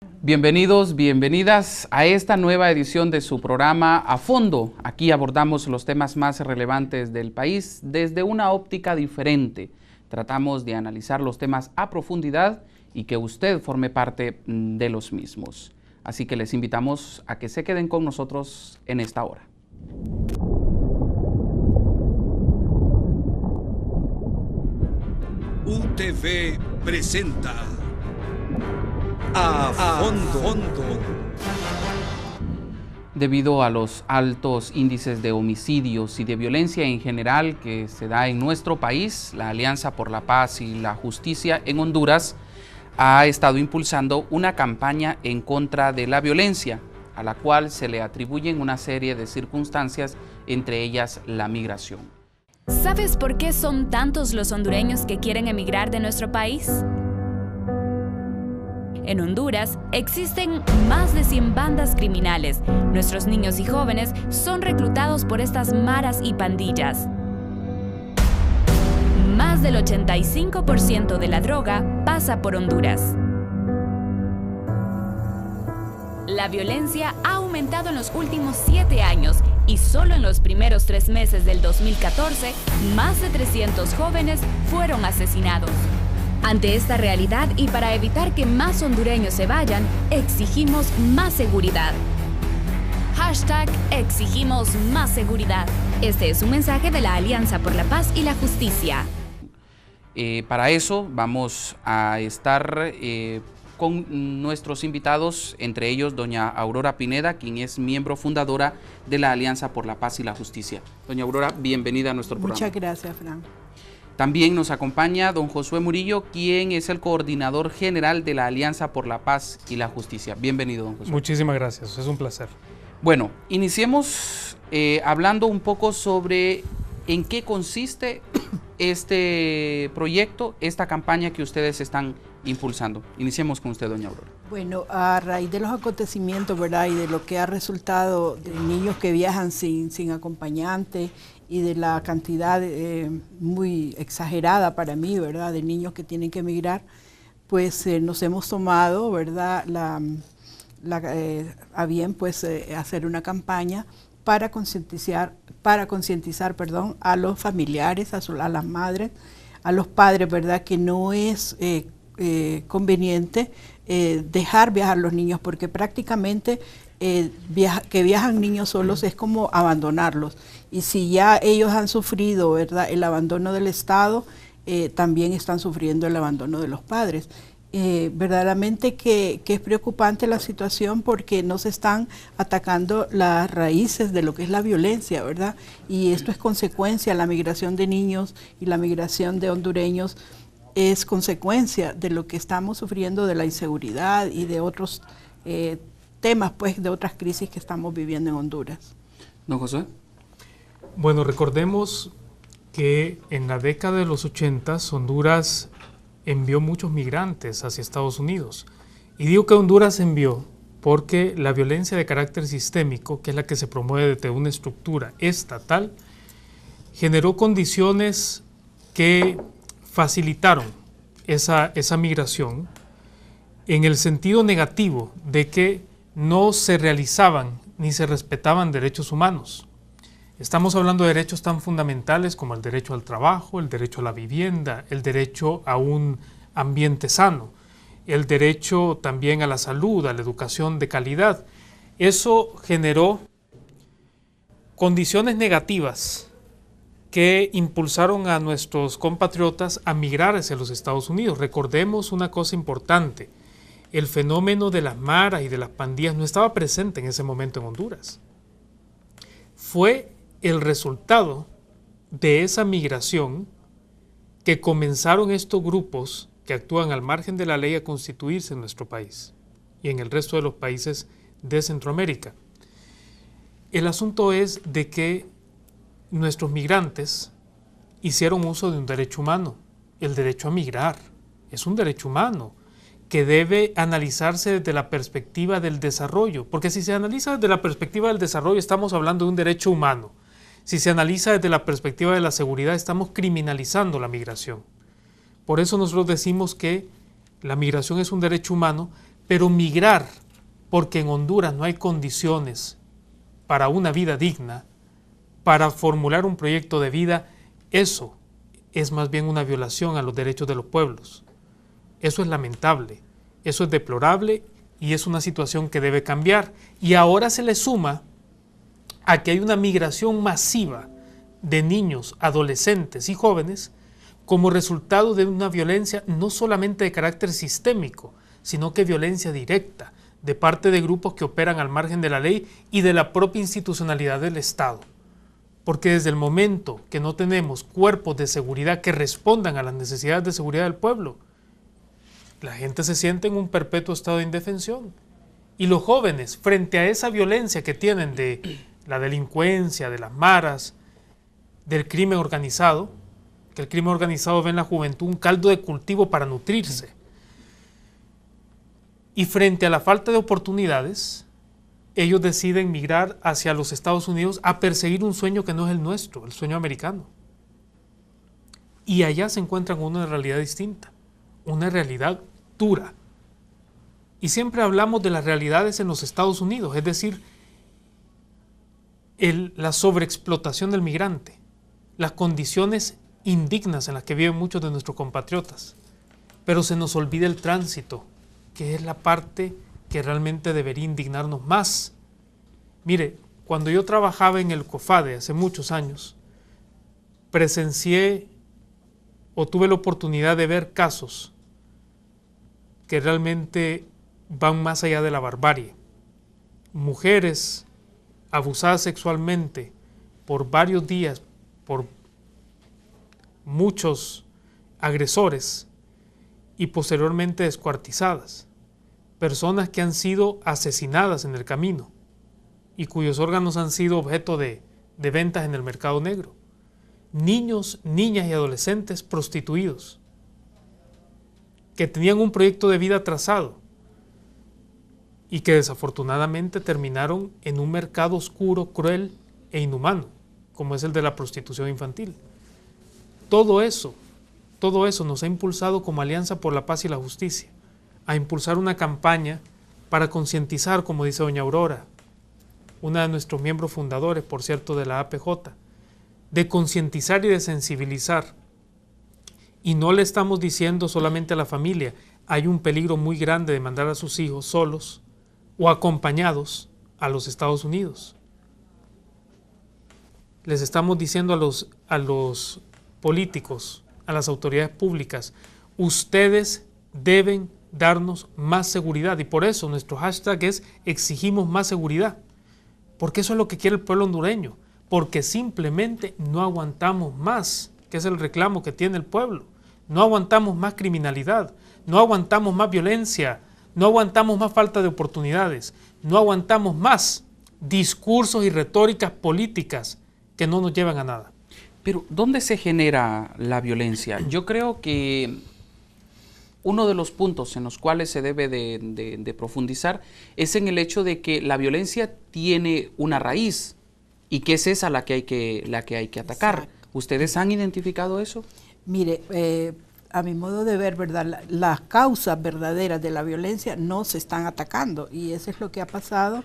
Bienvenidos, bienvenidas a esta nueva edición de su programa A Fondo. Aquí abordamos los temas más relevantes del país desde una óptica diferente. Tratamos de analizar los temas a profundidad y que usted forme parte de los mismos. Así que les invitamos a que se queden con nosotros en esta hora. UTV presenta A Fondo. Debido a los altos índices de homicidios y de violencia en general que se da en nuestro país, la Alianza por la Paz y la Justicia en Honduras ha estado impulsando una campaña en contra de la violencia, a la cual se le atribuyen una serie de circunstancias, entre ellas la migración. ¿Sabes por qué son tantos los hondureños que quieren emigrar de nuestro país? En Honduras existen más de 100 bandas criminales. Nuestros niños y jóvenes son reclutados por estas maras y pandillas. Más del 85% de la droga pasa por Honduras. La violencia ha aumentado en los últimos 7 años y solo en los primeros 3 meses del 2014, más de 300 jóvenes fueron asesinados. Ante esta realidad y para evitar que más hondureños se vayan, exigimos más seguridad. #exigimos más seguridad. Este es un mensaje de la Alianza por la Paz y la Justicia. Para eso vamos a estar con nuestros invitados, entre ellos doña Aurora Pineda, quien es miembro fundadora de la Alianza por la Paz y la Justicia. Doña Aurora, bienvenida a nuestro programa. Muchas gracias, Fran. También nos acompaña don Josué Murillo, quien es el coordinador general de la Alianza por la Paz y la Justicia. Bienvenido, don Josué. Muchísimas gracias, es un placer. Bueno, iniciemos hablando un poco sobre en qué consiste este proyecto, esta campaña que ustedes están impulsando. Iniciemos con usted, doña Aurora. Bueno, a raíz de los acontecimientos, ¿verdad? Y de lo que ha resultado de niños que viajan sin acompañante y de la cantidad muy exagerada para mí, ¿verdad? De niños que tienen que emigrar, pues nos hemos tomado, ¿verdad? A bien, pues hacer una campaña para concientizar, a los familiares, a las madres, a los padres, ¿verdad? Que no es conveniente dejar viajar los niños, porque prácticamente que viajan niños solos es como abandonarlos. Y si ya ellos han sufrido, ¿verdad?, el abandono del Estado, también están sufriendo el abandono de los padres. Verdaderamente que es preocupante la situación porque no se están atacando las raíces de lo que es la violencia, ¿verdad? Y esto es consecuencia, la migración de niños y la migración de hondureños es consecuencia de lo que estamos sufriendo, de la inseguridad y de otros temas, pues, de otras crisis que estamos viviendo en Honduras. ¿Don Josué? Bueno, recordemos que en la década de los 80 Honduras envió muchos migrantes hacia Estados Unidos. Y digo que Honduras envió porque la violencia de carácter sistémico, que es la que se promueve desde una estructura estatal, generó condiciones que facilitaron esa migración en el sentido negativo de que no se realizaban ni se respetaban derechos humanos. Estamos hablando de derechos tan fundamentales como el derecho al trabajo, el derecho a la vivienda, el derecho a un ambiente sano, el derecho también a la salud, a la educación de calidad. Eso generó condiciones negativas que impulsaron a nuestros compatriotas a migrar hacia los Estados Unidos. Recordemos una cosa importante, el fenómeno de las maras y de las pandillas no estaba presente en ese momento en Honduras. Fue el resultado de esa migración que comenzaron estos grupos que actúan al margen de la ley a constituirse en nuestro país y en el resto de los países de Centroamérica. El asunto es de que nuestros migrantes hicieron uso de un derecho humano, el derecho a migrar. Es un derecho humano que debe analizarse desde la perspectiva del desarrollo, porque si se analiza desde la perspectiva del desarrollo estamos hablando de un derecho humano. Si se analiza desde la perspectiva de la seguridad, estamos criminalizando la migración. Por eso nosotros decimos que la migración es un derecho humano, Pero migrar porque en Honduras no hay condiciones para una vida digna, para formular un proyecto de vida, eso es más bien una violación a los derechos de los pueblos. Eso es lamentable, eso es deplorable y es una situación que debe cambiar. Y ahora se le suma a que hay una migración masiva de niños, adolescentes y jóvenes como resultado de una violencia no solamente de carácter sistémico, sino que violencia directa de parte de grupos que operan al margen de la ley y de la propia institucionalidad del Estado. Porque desde el momento que no tenemos cuerpos de seguridad que respondan a las necesidades de seguridad del pueblo, la gente se siente en un perpetuo estado de indefensión. Y los jóvenes, frente a esa violencia que tienen de la delincuencia, de las maras, del crimen organizado, que el crimen organizado ve en la juventud un caldo de cultivo para nutrirse. Y frente a la falta de oportunidades, ellos deciden migrar hacia los Estados Unidos a perseguir un sueño que no es el nuestro, el sueño americano. Y allá se encuentran con una realidad distinta, una realidad dura. Y siempre hablamos de las realidades en los Estados Unidos, es decir, la sobreexplotación del migrante, las condiciones indignas en las que viven muchos de nuestros compatriotas. Pero se nos olvida el tránsito, que es la parte que realmente debería indignarnos más. Mire, cuando yo trabajaba en el COFADE hace muchos años, presencié o tuve la oportunidad de ver casos que realmente van más allá de la barbarie. Mujeres abusadas sexualmente por varios días por muchos agresores y posteriormente descuartizadas. Personas que han sido asesinadas en el camino y cuyos órganos han sido objeto de ventas en el mercado negro. Niños, niñas y adolescentes prostituidos que tenían un proyecto de vida trazado y que desafortunadamente terminaron en un mercado oscuro, cruel e inhumano, como es el de la prostitución infantil. Todo eso nos ha impulsado como Alianza por la Paz y la Justicia a impulsar una campaña para concientizar, como dice doña Aurora, una de nuestros miembros fundadores, por cierto, de la APJ, de concientizar y de sensibilizar. Y no le estamos diciendo solamente a la familia, hay un peligro muy grande de mandar a sus hijos solos o acompañados a los Estados Unidos. Les estamos diciendo a los políticos, a las autoridades públicas, ustedes deben darnos más seguridad, y por eso nuestro hashtag es exigimos más seguridad, porque eso es lo que quiere el pueblo hondureño, porque simplemente no aguantamos más, que es el reclamo que tiene el pueblo. No aguantamos más criminalidad, no aguantamos más violencia, no aguantamos más falta de oportunidades, no aguantamos más discursos y retóricas políticas que no nos llevan a nada. Pero, ¿dónde se genera la violencia? Yo creo que uno de los puntos en los cuales se debe de profundizar es en el hecho de que la violencia tiene una raíz y que es esa la que hay que atacar. Exacto. ¿Ustedes han identificado eso? Mire, a mi modo de ver, ¿verdad? Las causas verdaderas de la violencia no se están atacando, y eso es lo que ha pasado.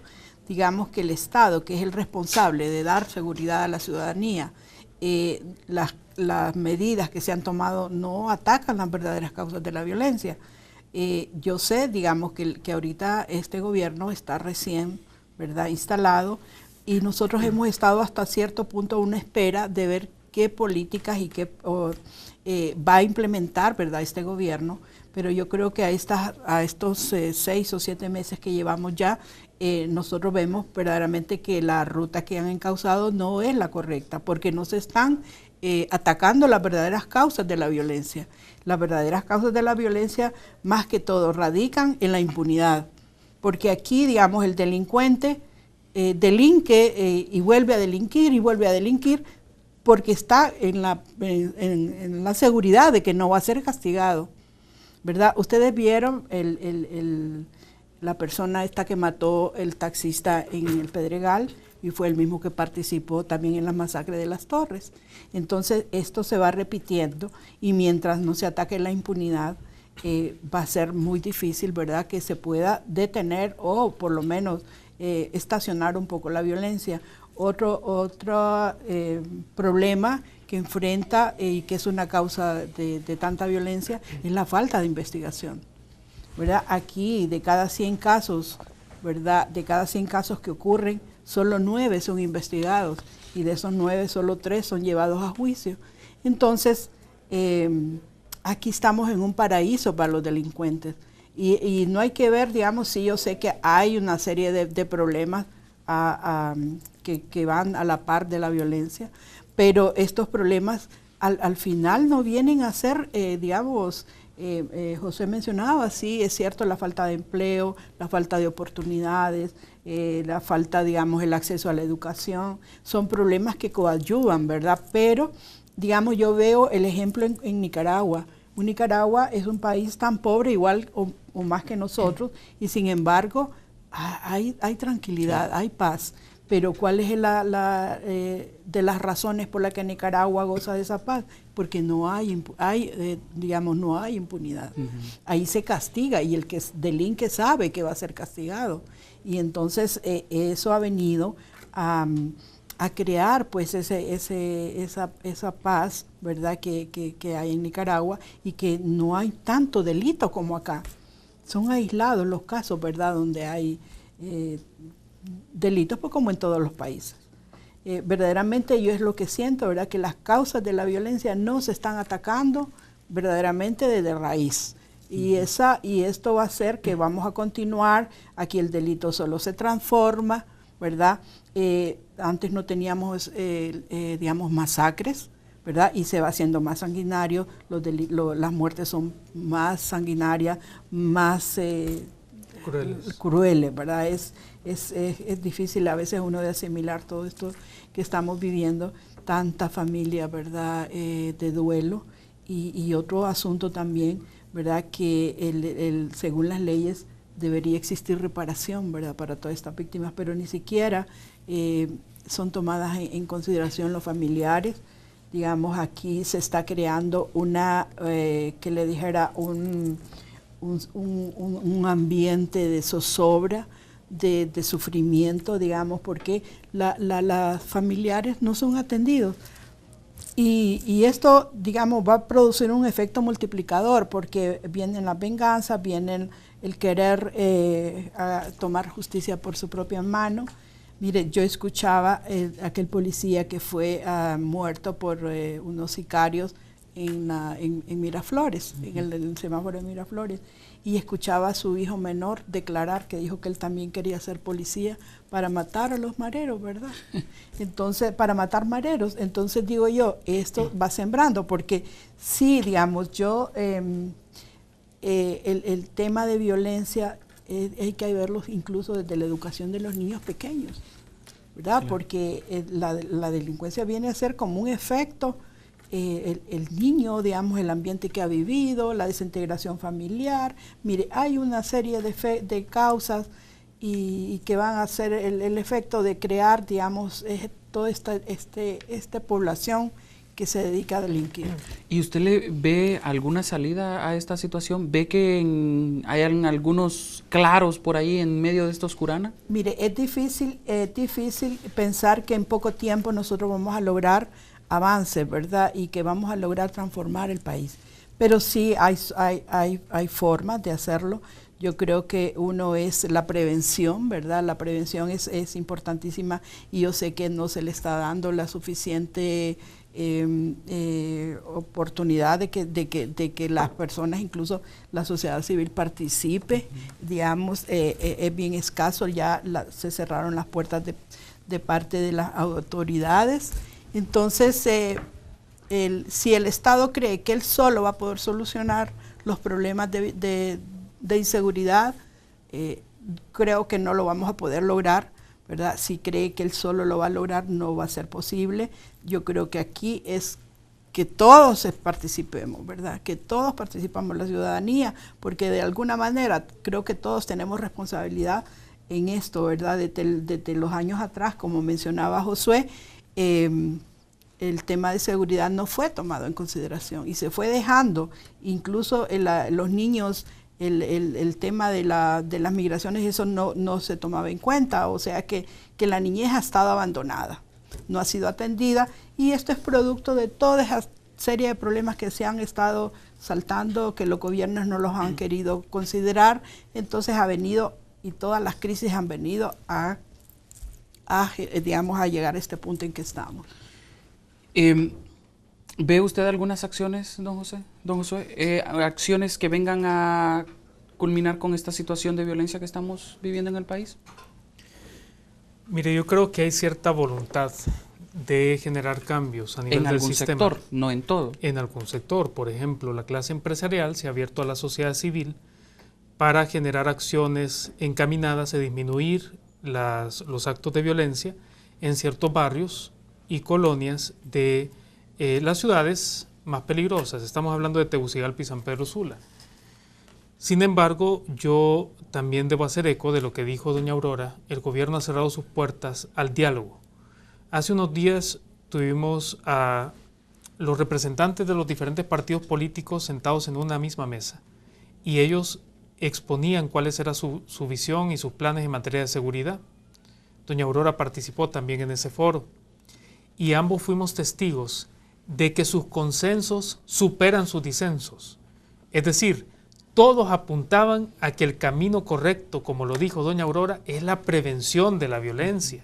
Digamos que el Estado, que es el responsable de dar seguridad a la ciudadanía, las medidas que se han tomado no atacan las verdaderas causas de la violencia. Yo sé, digamos, que ahorita este gobierno está recién, ¿verdad?, instalado, y nosotros hemos estado hasta cierto punto a una espera de ver qué políticas y qué va a implementar, ¿verdad?, este gobierno. Pero yo creo que a estos 6 o 7 meses que llevamos ya, nosotros vemos verdaderamente que la ruta que han encauzado no es la correcta, porque no se están atacando las verdaderas causas de la violencia. Las verdaderas causas de la violencia, más que todo, radican en la impunidad, porque aquí, digamos, el delincuente delinque y vuelve a delinquir y vuelve a delinquir, porque está en la seguridad de que no va a ser castigado, ¿verdad? Ustedes vieron la persona esta que mató el taxista en el Pedregal, y fue el mismo que participó también en la masacre de Las Torres. Entonces esto se va repitiendo, y mientras no se ataque la impunidad, va a ser muy difícil, ¿verdad?, que se pueda detener o por lo menos estacionar un poco la violencia. Otro problema que enfrenta y que es una causa de tanta violencia es la falta de investigación, ¿verdad? Aquí de cada 100 casos, ¿verdad?, de cada 100 casos que ocurren, solo 9 son investigados y de esos 9 solo 3 son llevados a juicio. Entonces, aquí estamos en un paraíso para los delincuentes y no hay que ver, digamos, sí, yo sé que hay una serie de problemas que van a la par de la violencia, pero estos problemas al final no vienen a ser, digamos, José mencionaba, sí, es cierto, la falta de empleo, la falta de oportunidades, la falta, digamos, el acceso a la educación, son problemas que coadyuvan, ¿verdad? Pero, digamos, yo veo el ejemplo en Nicaragua. Nicaragua es un país tan pobre, igual o más que nosotros, y sin embargo hay tranquilidad, hay paz. Pero ¿cuál es de las razones por las que Nicaragua goza de esa paz? Porque no hay impunidad. Ahí se castiga y el que delinque sabe que va a ser castigado. Y entonces eso ha venido a crear pues esa paz, ¿verdad?, que hay en Nicaragua y que no hay tanto delito como acá. Son aislados los casos, ¿verdad?, donde hay delitos, pues como en todos los países. Verdaderamente yo es lo que siento, ¿verdad?, que las causas de la violencia no se están atacando verdaderamente desde raíz. Y esto va a hacer que vamos a continuar, aquí el delito solo se transforma, ¿verdad? Antes no teníamos, digamos, masacres, ¿verdad? Y se va haciendo más sanguinario, las muertes son más sanguinarias, más crueles, ¿verdad? Es difícil a veces uno de asimilar todo esto que estamos viviendo, tanta familia, ¿verdad?, de duelo. Y otro asunto también, ¿verdad?, que según las leyes debería existir reparación, ¿verdad?, para todas estas víctimas, pero ni siquiera son tomadas en consideración los familiares. Digamos, aquí se está creando que le dijera un ambiente de zozobra, de sufrimiento, digamos, porque las familiares no son atendidos. Y esto, digamos, va a producir un efecto multiplicador, porque vienen las venganzas, vienen el querer tomar justicia por su propia mano. Mire, yo escuchaba aquel policía que fue muerto por unos sicarios en Miraflores, en el semáforo de Miraflores, y escuchaba a su hijo menor declarar que dijo que él también quería ser policía para matar a los mareros, ¿verdad? Entonces, para matar mareros. Entonces digo yo, esto va sembrando, porque sí, digamos, el tema de violencia hay que verlo incluso desde la educación de los niños pequeños, ¿verdad? Claro. Porque la delincuencia viene a ser como un efecto. El niño, digamos, el ambiente que ha vivido, la desintegración familiar. Mire, hay una serie de causas y que van a hacer el efecto de crear, digamos, toda esta población que se dedica a delinquir. ¿Y usted le ve alguna salida a esta situación? ¿Ve que hay algunos claros por ahí en medio de esta oscurana? Mire, es difícil pensar que en poco tiempo nosotros vamos a lograr avance, ¿verdad? Y que vamos a lograr transformar el país. Pero sí hay formas de hacerlo. Yo creo que uno es la prevención, ¿verdad? La prevención es importantísima y yo sé que no se le está dando la suficiente oportunidad de que las personas, incluso la sociedad civil, participe. Digamos, es bien escaso, ya se cerraron las puertas de parte de las autoridades. Entonces, si el Estado cree que él solo va a poder solucionar los problemas de inseguridad, creo que no lo vamos a poder lograr, ¿verdad? Si cree que él solo lo va a lograr, no va a ser posible. Yo creo que aquí es que todos participemos, ¿verdad? Que todos participamos, la ciudadanía, porque de alguna manera creo que todos tenemos responsabilidad en esto, ¿verdad? Desde los años atrás, como mencionaba Josué, el tema de seguridad no fue tomado en consideración y se fue dejando, incluso los niños, el tema de las migraciones, eso no se tomaba en cuenta, o sea que la niñez ha estado abandonada, no ha sido atendida, y esto es producto de toda esa serie de problemas que se han estado saltando, que los gobiernos no los han querido considerar. Entonces ha venido, y todas las crisis han venido a llegar a este punto en que estamos. ¿Ve usted algunas acciones, don Josué? Acciones que vengan a culminar con esta situación de violencia que estamos viviendo en el país. Mire, yo creo que hay cierta voluntad de generar cambios a nivel del sistema. En algún sector, no en todo. En algún sector, por ejemplo, la clase empresarial se ha abierto a la sociedad civil para generar acciones encaminadas a disminuir los actos de violencia en ciertos barrios y colonias de las ciudades más peligrosas. Estamos hablando de Tegucigalpa y San Pedro Sula. Sin embargo, yo también debo hacer eco de lo que dijo doña Aurora. El gobierno ha cerrado sus puertas al diálogo. Hace unos días tuvimos a los representantes de los diferentes partidos políticos sentados en una misma mesa y ellos exponían cuáles era su visión y sus planes en materia de seguridad. Doña Aurora participó también en ese foro y ambos fuimos testigos de que sus consensos superan sus disensos. Es decir, todos apuntaban a que el camino correcto, como lo dijo doña Aurora, es la prevención de la violencia,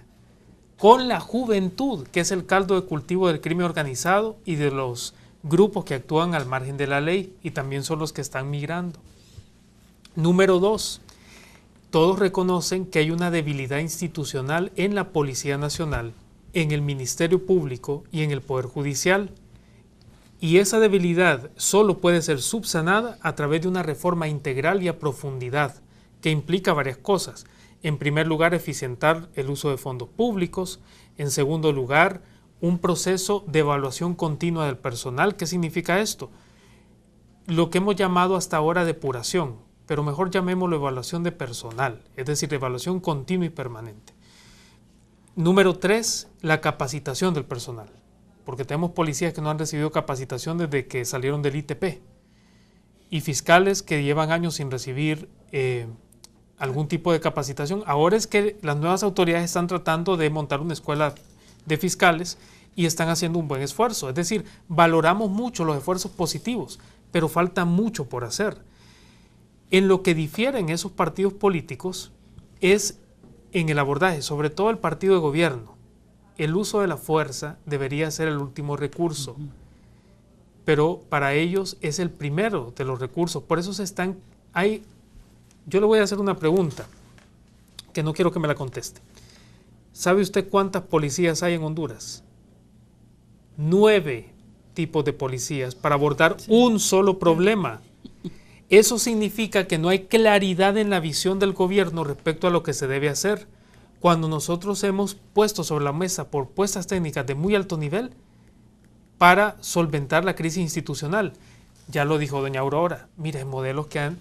con la juventud, que es el caldo de cultivo del crimen organizado y de los grupos que actúan al margen de la ley y también son los que están migrando. Número 2, todos reconocen que hay una debilidad institucional en la Policía Nacional, en el Ministerio Público y en el Poder Judicial. Y esa debilidad solo puede ser subsanada a través de una reforma integral y a profundidad, que implica varias cosas. En primer lugar, eficientar el uso de fondos públicos. En segundo lugar, un proceso de evaluación continua del personal. ¿Qué significa esto? Lo que hemos llamado hasta ahora depuración, pero mejor llamémoslo evaluación de personal, es decir, evaluación continua y permanente. Número 3, la capacitación del personal, porque tenemos policías que no han recibido capacitación desde que salieron del ITP y fiscales que llevan años sin recibir algún tipo de capacitación. Ahora es que las nuevas autoridades están tratando de montar una escuela de fiscales y están haciendo un buen esfuerzo. Es decir, valoramos mucho los esfuerzos positivos, pero falta mucho por hacer. En lo que difieren esos partidos políticos es en el abordaje, sobre todo el partido de gobierno. El uso de la fuerza debería ser el último recurso, pero para ellos es el primero de los recursos. Por eso yo le voy a hacer una pregunta que no quiero que me la conteste. ¿Sabe usted cuántas policías hay en Honduras? 9 tipos de policías para abordar un solo problema. Eso significa que no hay claridad en la visión del gobierno respecto a lo que se debe hacer. Cuando nosotros hemos puesto sobre la mesa propuestas técnicas de muy alto nivel para solventar la crisis institucional. Ya lo dijo doña Aurora, mire, modelos que han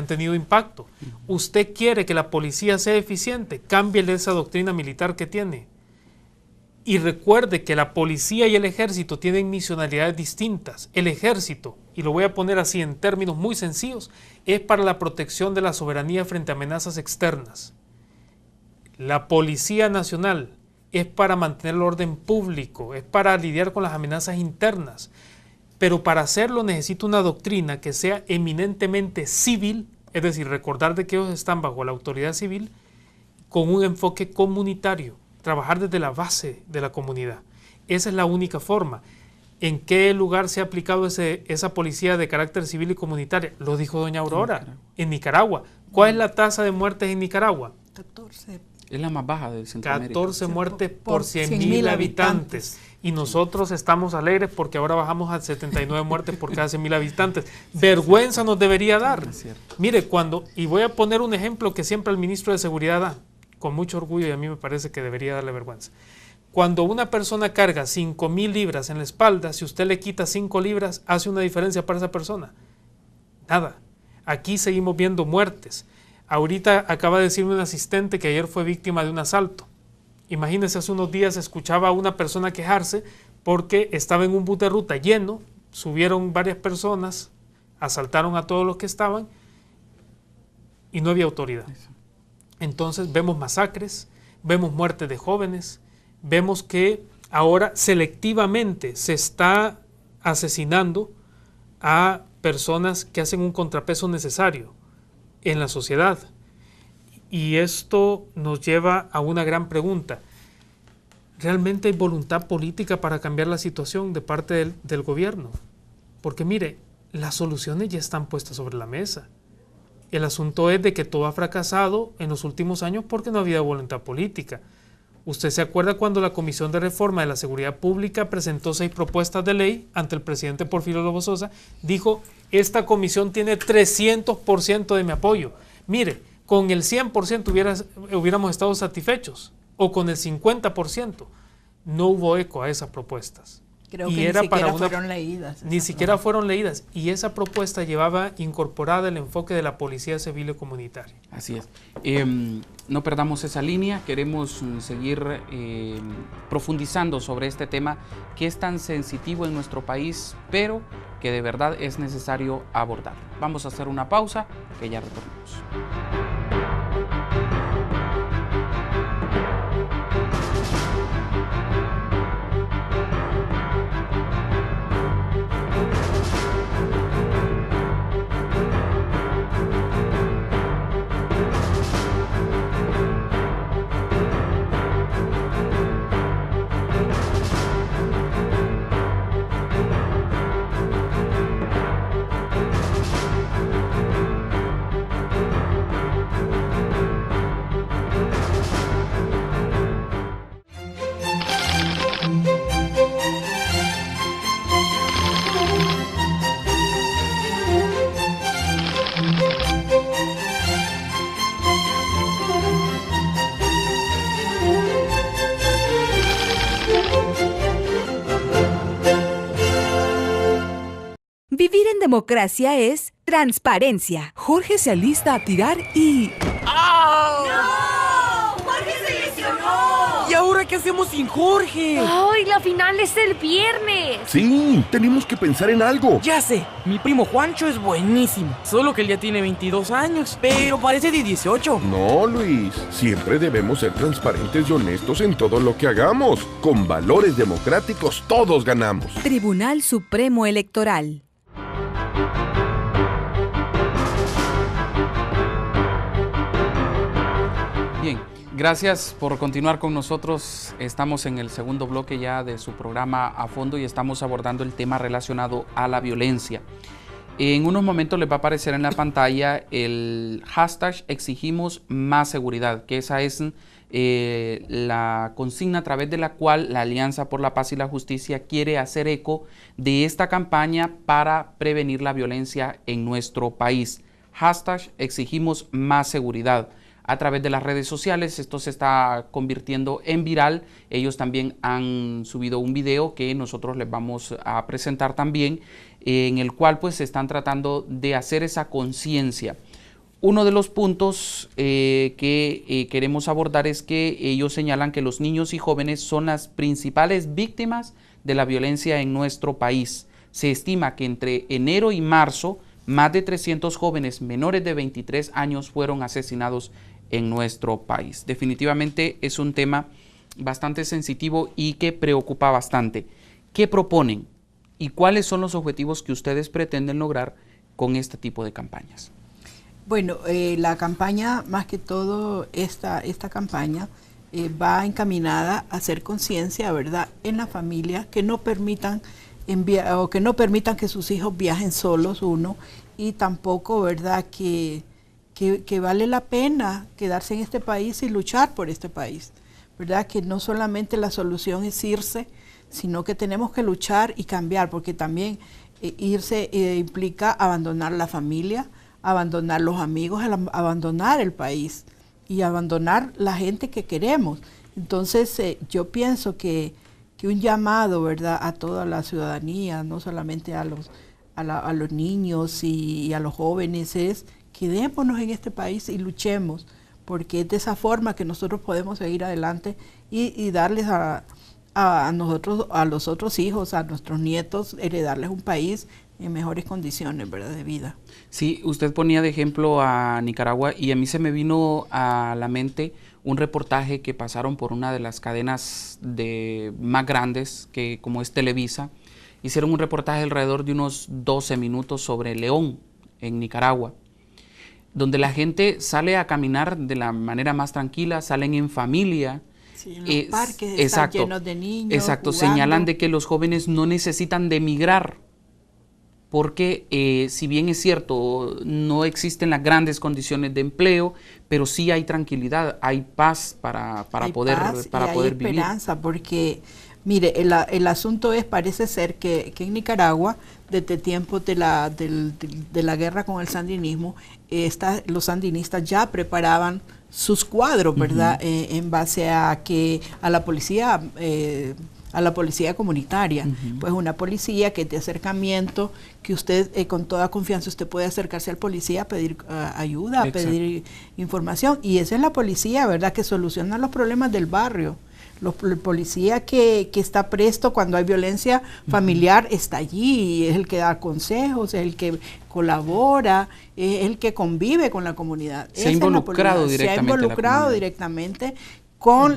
tenido impacto. Usted quiere que la policía sea eficiente, cámbiele esa doctrina militar que tiene. Y recuerde que la policía y el ejército tienen misionalidades distintas. El ejército, y lo voy a poner así en términos muy sencillos, es para la protección de la soberanía frente a amenazas externas. La Policía Nacional es para mantener el orden público, es para lidiar con las amenazas internas. Pero para hacerlo necesita una doctrina que sea eminentemente civil, es decir, recordar de que ellos están bajo la autoridad civil, con un enfoque comunitario, trabajar desde la base de la comunidad. Esa es la única forma. ¿En qué lugar se ha aplicado esa policía de carácter civil y comunitaria? Lo dijo doña Aurora, en Nicaragua. ¿Cuál es la tasa de muertes en Nicaragua? 14. Es la más baja de Centroamérica. 14 muertes por 100.000 habitantes. Y nosotros estamos alegres porque ahora bajamos a 79 muertes por cada 100.000 habitantes. Vergüenza nos debería dar. Mire, y voy a poner un ejemplo que siempre el ministro de Seguridad da, con mucho orgullo, y a mí me parece que debería darle vergüenza. Cuando una persona carga 5.000 libras en la espalda, si usted le quita 5 libras, ¿hace una diferencia para esa persona? Nada. Aquí seguimos viendo muertes. Ahorita acaba de decirme un asistente que ayer fue víctima de un asalto. Imagínense, hace unos días escuchaba a una persona quejarse porque estaba en un bus de ruta lleno, subieron varias personas, asaltaron a todos los que estaban y no había autoridad. Entonces vemos masacres, vemos muertes de jóvenes, vemos que ahora selectivamente se está asesinando a personas que hacen un contrapeso necesario en la sociedad. Y esto nos lleva a una gran pregunta. ¿Realmente hay voluntad política para cambiar la situación de parte del gobierno? Porque mire, las soluciones ya están puestas sobre la mesa. El asunto es de que todo ha fracasado en los últimos años porque no había voluntad política. ¿Usted se acuerda cuando la Comisión de Reforma de la Seguridad Pública presentó 6 propuestas de ley ante el presidente Porfirio Lobo Sosa? Dijo, esta comisión tiene 300% de mi apoyo. Mire, con el 100% hubiéramos estado satisfechos, o con el 50%. No hubo eco a esas propuestas. Creo que ni siquiera fueron leídas. Ni siquiera fueron leídas. Y esa propuesta llevaba incorporada el enfoque de la policía civil y comunitaria. Así es. No perdamos esa línea. Queremos seguir profundizando sobre este tema que es tan sensitivo en nuestro país, pero que de verdad es necesario abordar. Vamos a hacer una pausa, que ya retornamos. Vivir en democracia es transparencia. Jorge se alista a tirar y... ¡ah! ¡No! ¡Jorge se lesionó! ¿Y ahora qué hacemos sin Jorge? ¡Ay, la final es el viernes! Sí, tenemos que pensar en algo. Ya sé, mi primo Juancho es buenísimo. Solo que él ya tiene 22 años, pero parece de 18. No, Luis. Siempre debemos ser transparentes y honestos en todo lo que hagamos. Con valores democráticos todos ganamos. Tribunal Supremo Electoral. Bien, gracias por continuar con nosotros. Estamos en el segundo bloque ya de su programa A Fondo y estamos abordando el tema relacionado a la violencia. En unos momentos les va a aparecer en la pantalla el hashtag Exigimos Más Seguridad, que esa es la consigna a través de la cual la Alianza por la Paz y la Justicia quiere hacer eco de esta campaña para prevenir la violencia en nuestro país. Hashtag Exigimos Más Seguridad. A través de las redes sociales esto se está convirtiendo en viral. Ellos también han subido un video que nosotros les vamos a presentar también, en el cual pues están tratando de hacer esa conciencia. Uno de los puntos que queremos abordar es que ellos señalan que los niños y jóvenes son las principales víctimas de la violencia en nuestro país. Se estima que entre enero y marzo más de 300 jóvenes menores de 23 años fueron asesinados en nuestro país. Definitivamente es un tema bastante sensitivo y que preocupa bastante. ¿Qué proponen y cuáles son los objetivos que ustedes pretenden lograr con este tipo de campañas? Bueno, la campaña, más que todo, esta campaña va encaminada a hacer conciencia, ¿verdad?, en la familia, que no permitan que sus hijos viajen solos, uno, y tampoco, ¿verdad?, que vale la pena quedarse en este país y luchar por este país, ¿verdad? Que no solamente la solución es irse, sino que tenemos que luchar y cambiar, porque también irse implica abandonar la familia, abandonar los amigos, abandonar el país y abandonar la gente que queremos. Entonces yo pienso que un llamado, ¿verdad?, a toda la ciudadanía, no solamente a los niños y a los jóvenes, es quedémonos en este país y luchemos, porque es de esa forma que nosotros podemos seguir adelante y darles a a nosotros, a los otros hijos, a nuestros nietos, heredarles un país en mejores condiciones, ¿verdad?, de vida. Sí, usted ponía de ejemplo a Nicaragua y a mí se me vino a la mente un reportaje que pasaron por una de las cadenas más grandes, que como es Televisa. Hicieron un reportaje alrededor de unos 12 minutos sobre León, en Nicaragua, donde la gente sale a caminar de la manera más tranquila, salen en familia. Sí, los parques están llenos de niños. Exacto, jugando. Señalan de que los jóvenes no necesitan de emigrar, porque si bien es cierto, no existen las grandes condiciones de empleo, pero sí hay tranquilidad, hay paz para poder vivir. Hay esperanza, porque mire, el asunto parece ser que en Nicaragua, desde tiempos de la guerra con el sandinismo, los sandinistas ya preparaban sus cuadros, ¿verdad? En base a la policía comunitaria, pues una policía que es de acercamiento, que usted con toda confianza usted puede acercarse al policía a pedir ayuda, a pedir información, y esa es la policía, ¿verdad?, que soluciona los problemas del barrio. El policía que está presto cuando hay violencia familiar está allí, es el que da consejos, es el que colabora, es el que convive con la comunidad. Se ha involucrado directamente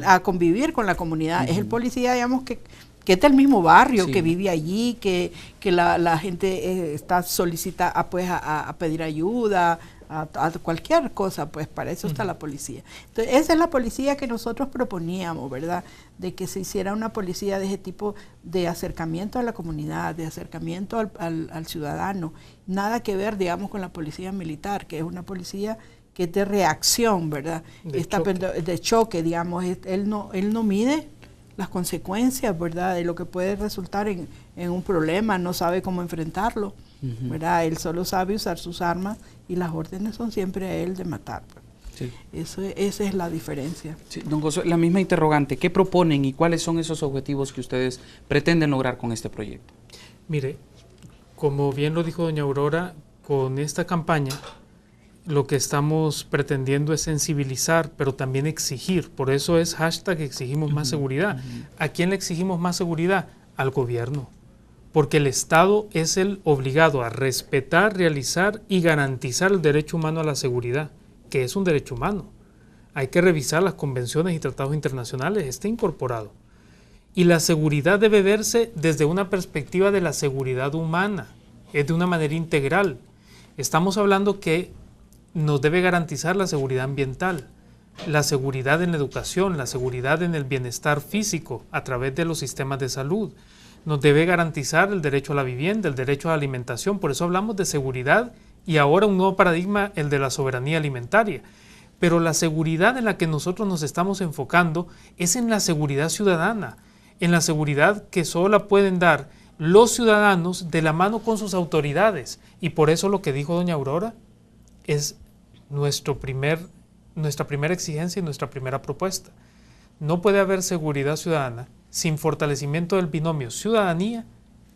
a convivir con la comunidad. Es el policía, digamos, que es del mismo barrio, que vive allí, que la gente solicita a pedir ayuda, a cualquier cosa, pues para eso está la policía. Entonces, esa es la policía que nosotros proponíamos, ¿verdad? De que se hiciera una policía de ese tipo de acercamiento a la comunidad, de acercamiento al ciudadano. Nada que ver, digamos, con la policía militar, que es una policía que es de reacción, ¿verdad? De choque, digamos. Él no mide las consecuencias, ¿verdad?, de lo que puede resultar en un problema, no sabe cómo enfrentarlo, ¿verdad? Él solo sabe usar sus armas y las órdenes son siempre a él de matar. Sí. Esa es la diferencia. Sí, don José, la misma interrogante, ¿qué proponen y cuáles son esos objetivos que ustedes pretenden lograr con este proyecto? Mire, como bien lo dijo doña Aurora, con esta campaña lo que estamos pretendiendo es sensibilizar, pero también exigir. Por eso es #exigimos más seguridad. ¿A quién le exigimos más seguridad? Al gobierno. Porque el Estado es el obligado a respetar, realizar y garantizar el derecho humano a la seguridad, que es un derecho humano. Hay que revisar las convenciones y tratados internacionales, está incorporado. Y la seguridad debe verse desde una perspectiva de la seguridad humana, es de una manera integral. Estamos hablando que nos debe garantizar la seguridad ambiental, la seguridad en la educación, la seguridad en el bienestar físico a través de los sistemas de salud. Nos debe garantizar el derecho a la vivienda, el derecho a la alimentación. Por eso hablamos de seguridad y ahora un nuevo paradigma, el de la soberanía alimentaria. Pero la seguridad en la que nosotros nos estamos enfocando es en la seguridad ciudadana, en la seguridad que solo la pueden dar los ciudadanos de la mano con sus autoridades. Y por eso lo que dijo doña Aurora es nuestra primera exigencia y nuestra primera propuesta. No puede haber seguridad ciudadana sin fortalecimiento del binomio ciudadanía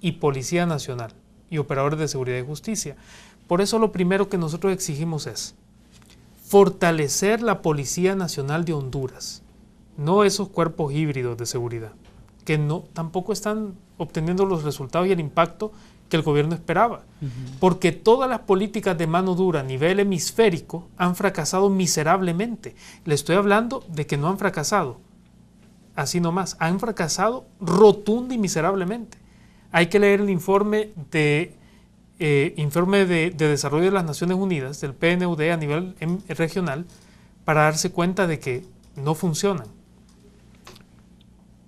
y Policía Nacional y operadores de seguridad y justicia. Por eso lo primero que nosotros exigimos es fortalecer la Policía Nacional de Honduras, no esos cuerpos híbridos de seguridad, que tampoco están obteniendo los resultados y el impacto que el gobierno esperaba, porque todas las políticas de mano dura a nivel hemisférico han fracasado miserablemente. Le estoy hablando de que no han fracasado, así nomás, han fracasado rotunda y miserablemente. Hay que leer el informe de Desarrollo de las Naciones Unidas, del PNUD a nivel regional, para darse cuenta de que no funcionan.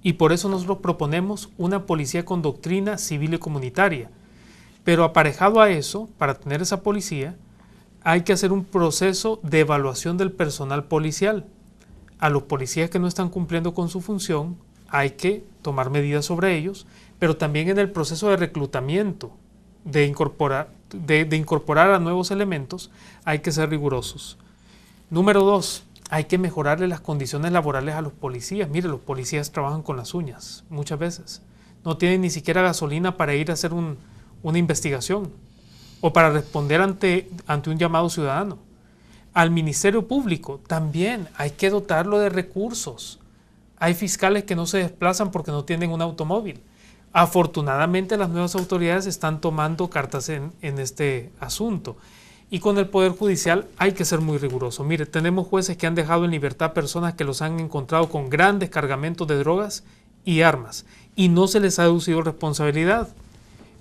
Y por eso nosotros proponemos una policía con doctrina civil y comunitaria. Pero aparejado a eso, para tener esa policía, hay que hacer un proceso de evaluación del personal policial. A los policías que no están cumpliendo con su función, hay que tomar medidas sobre ellos, pero también en el proceso de reclutamiento, de incorporar a nuevos elementos, hay que ser rigurosos. Número 2, hay que mejorarle las condiciones laborales a los policías. Mire, los policías trabajan con las uñas, muchas veces. No tienen ni siquiera gasolina para ir a hacer una investigación o para responder ante un llamado ciudadano. Al Ministerio Público también hay que dotarlo de recursos Hay fiscales que no se desplazan porque no tienen un automóvil. Afortunadamente las nuevas autoridades están tomando cartas en este asunto. Y con el Poder Judicial hay que ser muy riguroso. Mire, tenemos jueces que han dejado en libertad personas que los han encontrado con grandes cargamentos de drogas y armas y no se les ha deducido responsabilidad.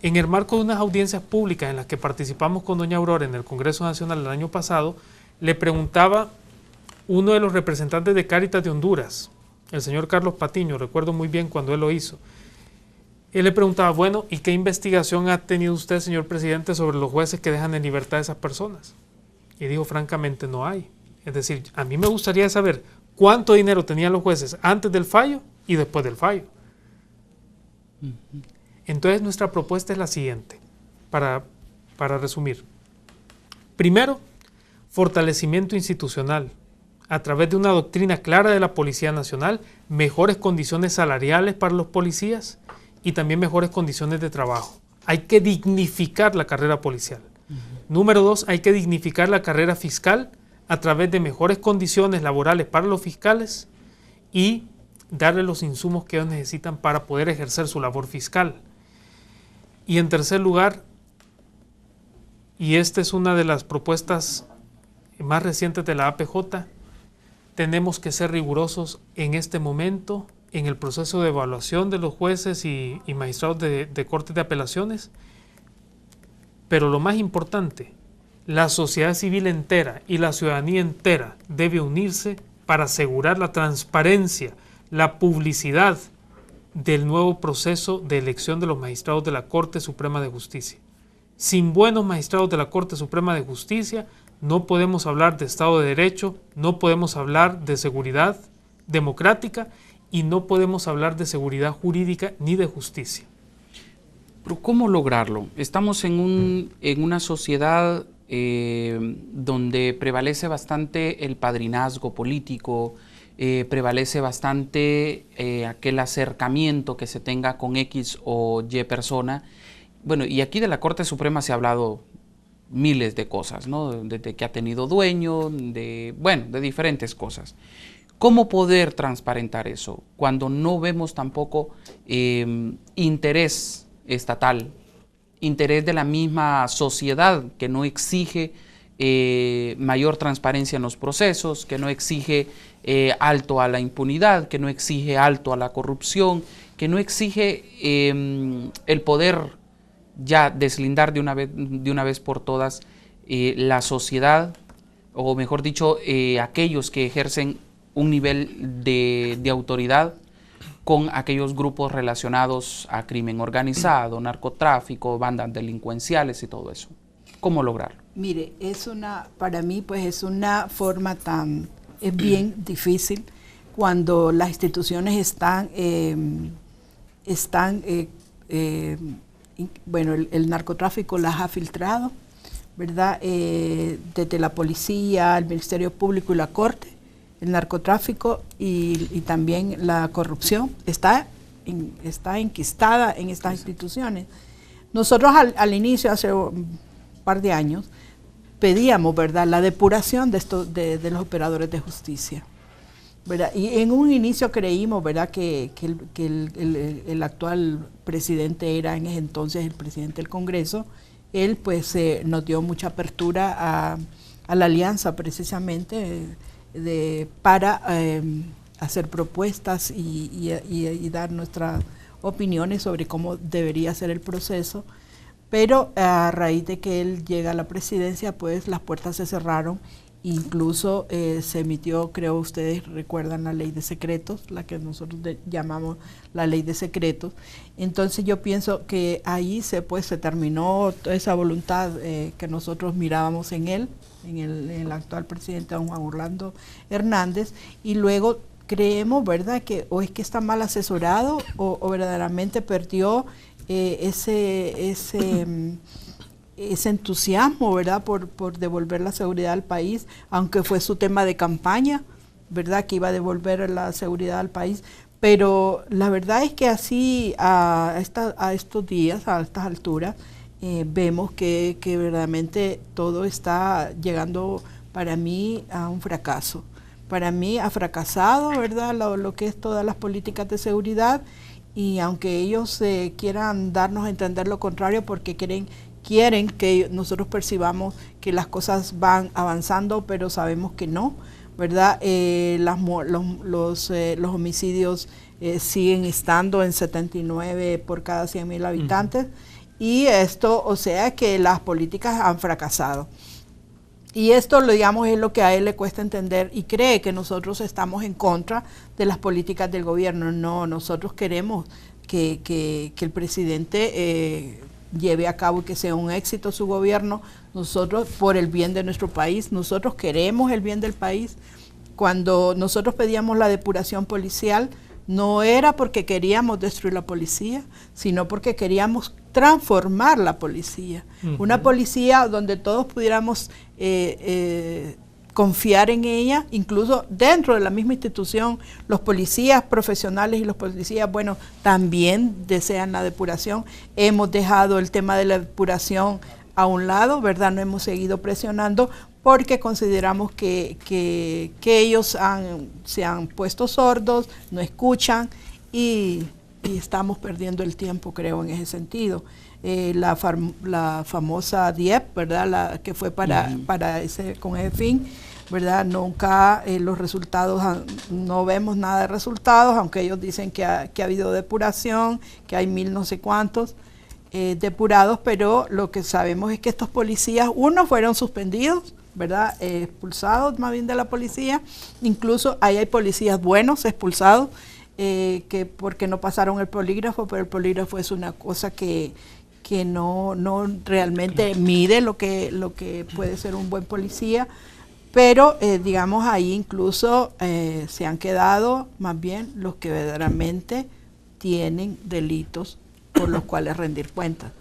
En el marco de unas audiencias públicas en las que participamos con doña Aurora en el Congreso Nacional el año pasado, le preguntaba uno de los representantes de Cáritas de Honduras, el señor Carlos Patiño, recuerdo muy bien cuando él lo hizo. Él le preguntaba, bueno, ¿y qué investigación ha tenido usted, señor presidente, sobre los jueces que dejan en libertad a esas personas? Y dijo, francamente, no hay. Es decir, a mí me gustaría saber cuánto dinero tenían los jueces antes del fallo y después del fallo. Entonces, nuestra propuesta es la siguiente, para resumir. Primero, fortalecimiento institucional. A través de una doctrina clara de la Policía Nacional, mejores condiciones salariales para los policías y también mejores condiciones de trabajo. Hay que dignificar la carrera policial. Número 2, hay que dignificar la carrera fiscal a través de mejores condiciones laborales para los fiscales y darle los insumos que ellos necesitan para poder ejercer su labor fiscal. Y en tercer lugar, y esta es una de las propuestas más recientes de la APJ, tenemos que ser rigurosos en este momento en el proceso de evaluación de los jueces y magistrados de cortes de apelaciones, pero lo más importante, la sociedad civil entera y la ciudadanía entera debe unirse para asegurar la transparencia, la publicidad del nuevo proceso de elección de los magistrados de la Corte Suprema de Justicia. Sin buenos magistrados de la Corte Suprema de Justicia no podemos hablar de Estado de Derecho, no podemos hablar de seguridad democrática y no podemos hablar de seguridad jurídica ni de justicia. Pero ¿cómo lograrlo? Estamos en una sociedad donde prevalece bastante el padrinazgo político, prevalece bastante aquel acercamiento que se tenga con X o Y persona. Bueno, y aquí de la Corte Suprema se ha hablado miles de cosas, ¿no? Desde que ha tenido dueño, de diferentes cosas. ¿Cómo poder transparentar eso cuando no vemos tampoco interés estatal, interés de la misma sociedad que no exige mayor transparencia en los procesos, que no exige alto a la impunidad, que no exige alto a la corrupción, que no exige el poder ya deslindar de una vez por todas la sociedad, o mejor dicho, aquellos que ejercen un nivel de autoridad con aquellos grupos relacionados a crimen organizado, narcotráfico, bandas delincuenciales y todo eso? ¿Cómo lograrlo? Mire, para mí pues es una forma es bien difícil cuando las instituciones están el narcotráfico las ha filtrado, ¿verdad? Desde la policía, el Ministerio Público y la Corte, el narcotráfico y también la corrupción está enquistada en estas instituciones. Nosotros al inicio, hace un par de años, pedíamos, ¿verdad?, la depuración de los operadores de justicia, ¿verdad? Y en un inicio creímos, ¿verdad?, que el actual presidente era en ese entonces el presidente del Congreso. Él pues nos dio mucha apertura a la alianza precisamente para hacer propuestas y dar nuestras opiniones sobre cómo debería ser el proceso, pero a raíz de que él llega a la presidencia, pues las puertas se cerraron. Incluso se emitió, creo ustedes recuerdan, la ley de secretos, la que nosotros llamamos la ley de secretos. Entonces yo pienso que ahí se terminó toda esa voluntad que nosotros mirábamos en él, en el actual presidente don Juan Orlando Hernández, y luego creemos, ¿verdad?, que o es que está mal asesorado o verdaderamente perdió ese entusiasmo, ¿verdad?, por devolver la seguridad al país, aunque fue su tema de campaña, ¿verdad?, que iba a devolver la seguridad al país. Pero la verdad es que así a estos días, a estas alturas, vemos que verdaderamente todo está llegando para mí a un fracaso, para mí ha fracasado, ¿verdad? Lo que es todas las políticas de seguridad, y aunque ellos quieran darnos a entender lo contrario porque quieren que nosotros percibamos que las cosas van avanzando, pero sabemos que no, ¿verdad? Los homicidios siguen estando en 79 por cada 100,000 habitantes, y esto, o sea que las políticas han fracasado. Y esto, digamos, es lo que a él le cuesta entender, y cree que nosotros estamos en contra de las políticas del gobierno. No, nosotros queremos que el presidente lleve a cabo y que sea un éxito su gobierno. Nosotros, por el bien de nuestro país, nosotros queremos el bien del país. Cuando nosotros pedíamos la depuración policial, no era porque queríamos destruir la policía, sino porque queríamos transformar la policía. Una policía donde todos pudiéramos confiar en ella, incluso dentro de la misma institución. Los policías profesionales y los policías, bueno, también desean la depuración. Hemos dejado el tema de la depuración a un lado, ¿verdad? No hemos seguido presionando porque consideramos que ellos se han puesto sordos, no escuchan, y estamos perdiendo el tiempo, creo, en ese sentido. La famosa DIEP, ¿verdad? Que fue con ese fin, ¿verdad? Nunca los resultados, no vemos nada de resultados, aunque ellos dicen que ha habido depuración, que hay 1000 no sé cuántos depurados, pero lo que sabemos es que estos policías, unos fueron suspendidos, ¿verdad? Expulsados más bien de la policía. Incluso ahí hay policías buenos expulsados, que porque no pasaron el polígrafo, pero el polígrafo es una cosa que no realmente mide lo que puede ser un buen policía, pero digamos ahí incluso se han quedado más bien los que verdaderamente tienen delitos por los cuales rendir cuentas,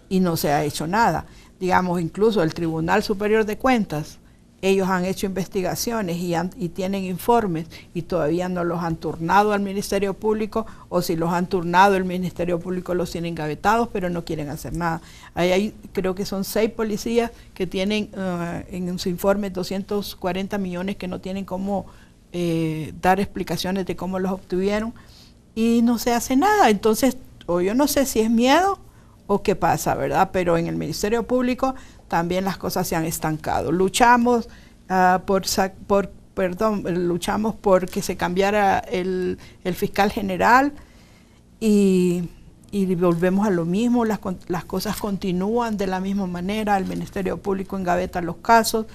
y no se ha hecho nada. Digamos, incluso el Tribunal Superior de Cuentas, ellos han hecho investigaciones y tienen informes, y todavía no los han turnado al Ministerio Público, o si los han turnado, el Ministerio Público los tiene engavetados, pero no quieren hacer nada. Ahí creo que son 6 policías que tienen en su informe 240 millones que no tienen cómo dar explicaciones de cómo los obtuvieron, y no se hace nada. Entonces, o yo no sé si es miedo o qué pasa, ¿verdad? Pero en el Ministerio Público también las cosas se han estancado. Luchamos luchamos por que se cambiara el fiscal general, y volvemos a lo mismo. Las cosas continúan de la misma manera. El Ministerio Público engaveta los casos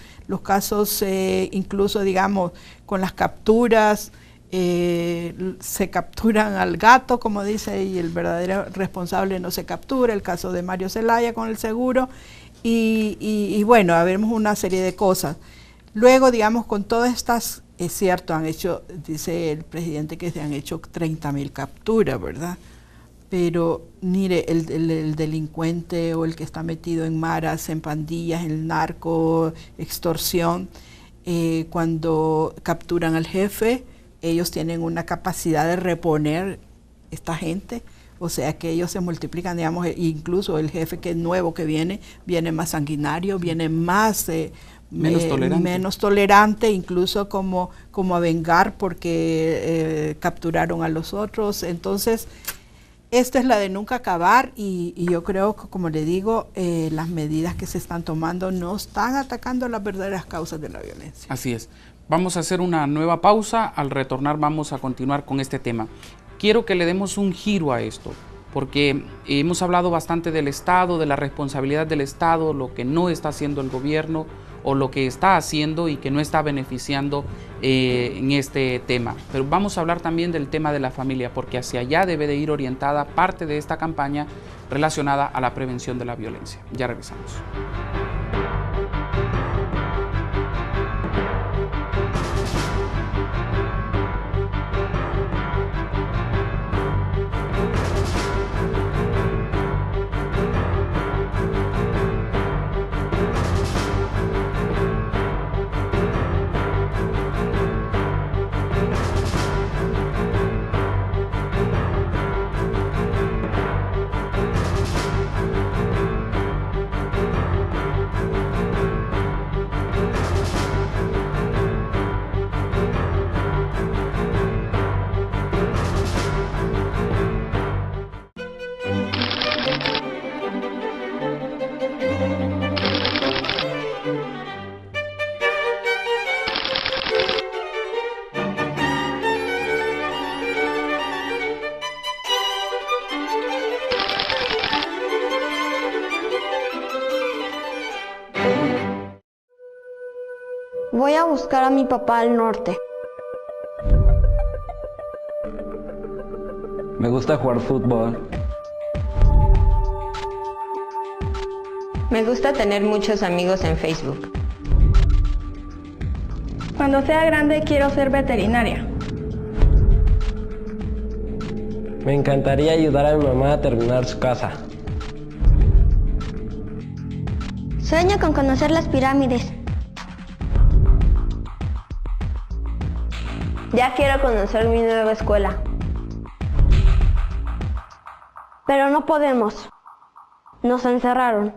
incluso, digamos, con las capturas, se capturan al gato, como dice, y el verdadero responsable no se captura. El caso de Mario Zelaya con el seguro, y bueno, vemos una serie de cosas. Luego, digamos, con todas estas, es cierto, han hecho, dice el presidente, que se han hecho 30,000 capturas, ¿verdad? Pero mire, el delincuente o el que está metido en maras, en pandillas, en narco, extorsión, cuando capturan al jefe, ellos tienen una capacidad de reponer esta gente, o sea que ellos se multiplican, digamos, incluso el jefe que es nuevo que viene más sanguinario, viene más menos tolerante, incluso como a vengar porque capturaron a los otros. Entonces, esta es la de nunca acabar, y yo creo que, como le digo, las medidas que se están tomando no están atacando las verdaderas causas de la violencia. Así es. Vamos a hacer una nueva pausa. Al retornar vamos a continuar con este tema. Quiero que le demos un giro a esto, porque hemos hablado bastante del Estado, de la responsabilidad del Estado, lo que no está haciendo el gobierno o lo que está haciendo y que no está beneficiando en este tema. Pero vamos a hablar también del tema de la familia, porque hacia allá debe de ir orientada parte de esta campaña relacionada a la prevención de la violencia. Ya regresamos. Voy a buscar a mi papá al norte. Me gusta jugar fútbol. Me gusta tener muchos amigos en Facebook. Cuando sea grande quiero ser veterinaria. Me encantaría ayudar a mi mamá a terminar su casa. Sueño con conocer las pirámides. Ya quiero conocer mi nueva escuela. Pero no podemos. Nos encerraron.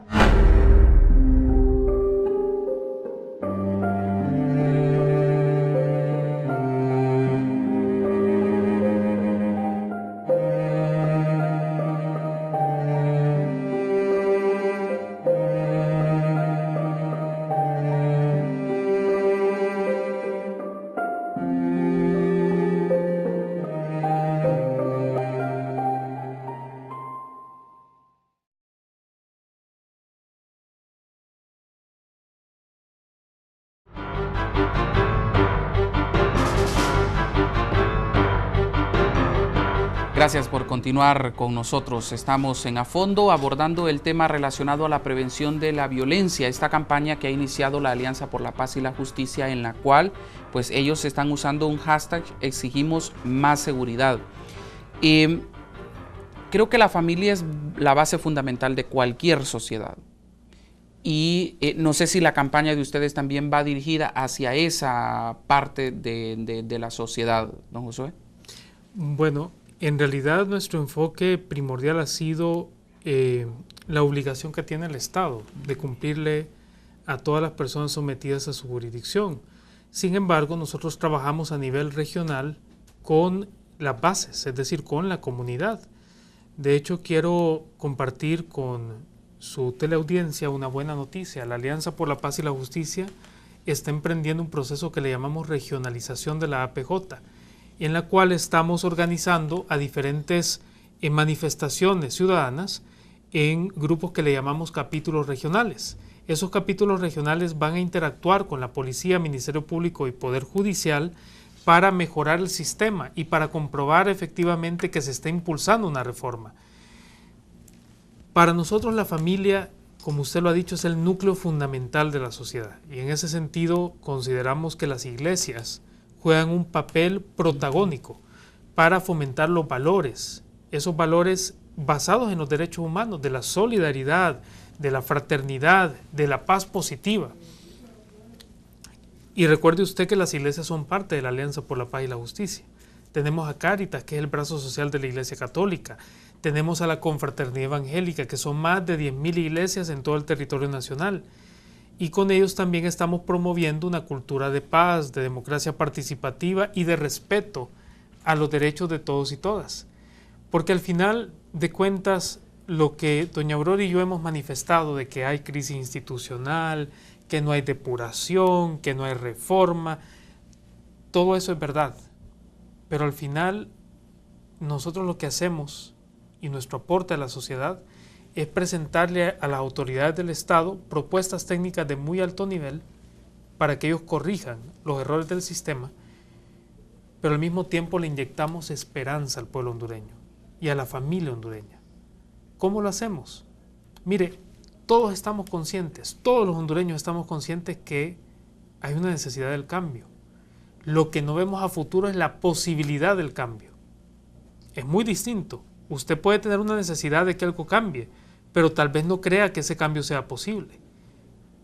Gracias por continuar con nosotros. Estamos en A Fondo abordando el tema relacionado a la prevención de la violencia, esta campaña que ha iniciado la Alianza por la Paz y la Justicia, en la cual pues ellos están usando un hashtag exigimos más seguridad. Creo que la familia es la base fundamental de cualquier sociedad. Y no sé si la campaña de ustedes también va dirigida hacia esa parte de la sociedad, don Josué. Bueno, en realidad nuestro enfoque primordial ha sido la obligación que tiene el Estado de cumplirle a todas las personas sometidas a su jurisdicción. Sin embargo, nosotros trabajamos a nivel regional con las bases, es decir, con la comunidad. De hecho, quiero compartir con su teleaudiencia una buena noticia. La Alianza por la Paz y la Justicia está emprendiendo un proceso que le llamamos regionalización de la APJ, en la cual estamos organizando a diferentes manifestaciones ciudadanas en grupos que le llamamos capítulos regionales. Esos capítulos regionales van a interactuar con la policía, Ministerio Público y Poder Judicial para mejorar el sistema y para comprobar efectivamente que se está impulsando una reforma. Para nosotros la familia, como usted lo ha dicho, es el núcleo fundamental de la sociedad, y en ese sentido consideramos que las iglesias juegan un papel protagónico para fomentar los valores, esos valores basados en los derechos humanos, de la solidaridad, de la fraternidad, de la paz positiva. Y recuerde usted que las iglesias son parte de la Alianza por la Paz y la Justicia. Tenemos a Cáritas, que es el brazo social de la Iglesia Católica. Tenemos a la Confraternidad Evangélica, que son más de 10.000 iglesias en todo el territorio nacional. Y con ellos también estamos promoviendo una cultura de paz, de democracia participativa y de respeto a los derechos de todos y todas. Porque al final de cuentas, lo que doña Aurora y yo hemos manifestado de que hay crisis institucional, que no hay depuración, que no hay reforma, todo eso es verdad. Pero al final, nosotros lo que hacemos y nuestro aporte a la sociedad es presentarle a las autoridades del Estado propuestas técnicas de muy alto nivel para que ellos corrijan los errores del sistema, pero al mismo tiempo le inyectamos esperanza al pueblo hondureño y a la familia hondureña. ¿Cómo lo hacemos? Mire, todos estamos conscientes, todos los hondureños estamos conscientes que hay una necesidad del cambio. Lo que no vemos a futuro es la posibilidad del cambio. Es muy distinto. Usted puede tener una necesidad de que algo cambie, pero tal vez no crea que ese cambio sea posible.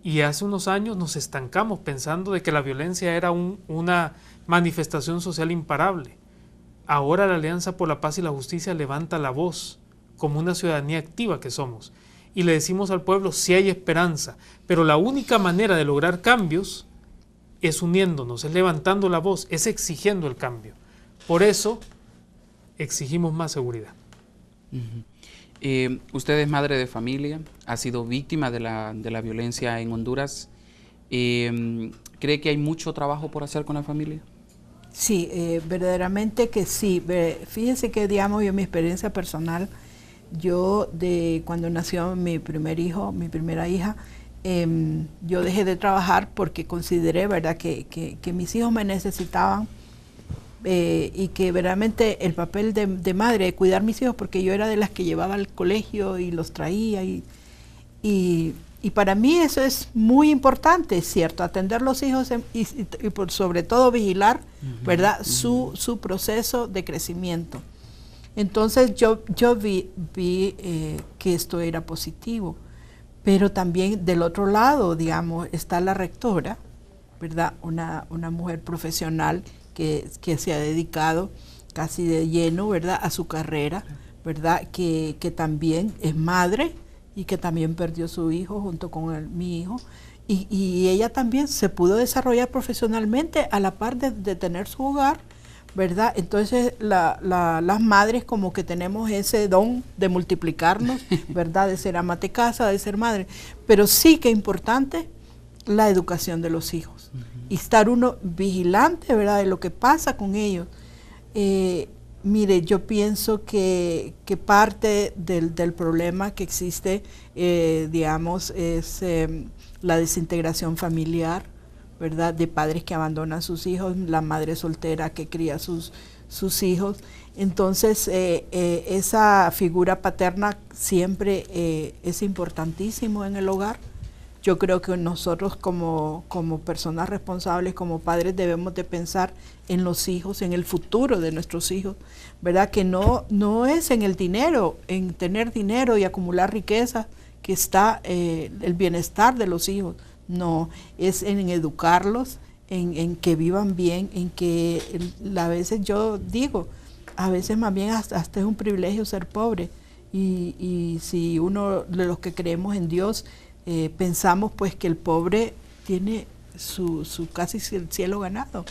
Y hace unos años nos estancamos pensando de que la violencia era una manifestación social imparable. Ahora la Alianza por la Paz y la Justicia levanta la voz como una ciudadanía activa que somos. Y le decimos al pueblo, sí hay esperanza, pero la única manera de lograr cambios es uniéndonos, es levantando la voz, es exigiendo el cambio. Por eso exigimos más seguridad. Usted es madre de familia, ha sido víctima de la violencia en Honduras. ¿Cree que hay mucho trabajo por hacer con la familia? Sí, verdaderamente que sí. Fíjense que, digamos, yo, mi experiencia personal, yo cuando nació mi primer hijo, mi primera hija, yo dejé de trabajar porque consideré, ¿verdad?, que mis hijos me necesitaban y que verdaderamente el papel de madre, de cuidar mis hijos, porque yo era de las que llevaba al colegio y los traía y para mí eso es muy importante, ¿cierto? Atender los hijos y por sobre todo vigilar, ¿verdad?, su proceso de crecimiento. Entonces yo vi que esto era positivo, pero también del otro lado, digamos, está la rectora, ¿verdad?, una mujer profesional que se ha dedicado casi de lleno, ¿verdad?, a su carrera, ¿verdad?, que también es madre y que también perdió su hijo junto con mi hijo, y ella también se pudo desarrollar profesionalmente a la par de tener su hogar, ¿verdad? Entonces las madres como que tenemos ese don de multiplicarnos, ¿verdad?, de ser ama de casa, de ser madre, pero sí que es importante la educación de los hijos y estar uno vigilante, ¿verdad?, de lo que pasa con ellos. Mire, yo pienso que parte del problema que existe, digamos, es la desintegración familiar, ¿verdad?, de padres que abandonan a sus hijos, la madre soltera que cría sus hijos. Entonces, esa figura paterna siempre es importantísimo en el hogar. Yo creo que nosotros como personas responsables, como padres, debemos de pensar en los hijos, en el futuro de nuestros hijos, ¿verdad? Que no es en el dinero, en tener dinero y acumular riqueza que está el bienestar de los hijos. No, es en educarlos, en que vivan bien, en que a veces yo digo, a veces más bien hasta es un privilegio ser pobre. Y si uno de los que creemos en Dios, pensamos pues que el pobre tiene su casi el cielo ganado,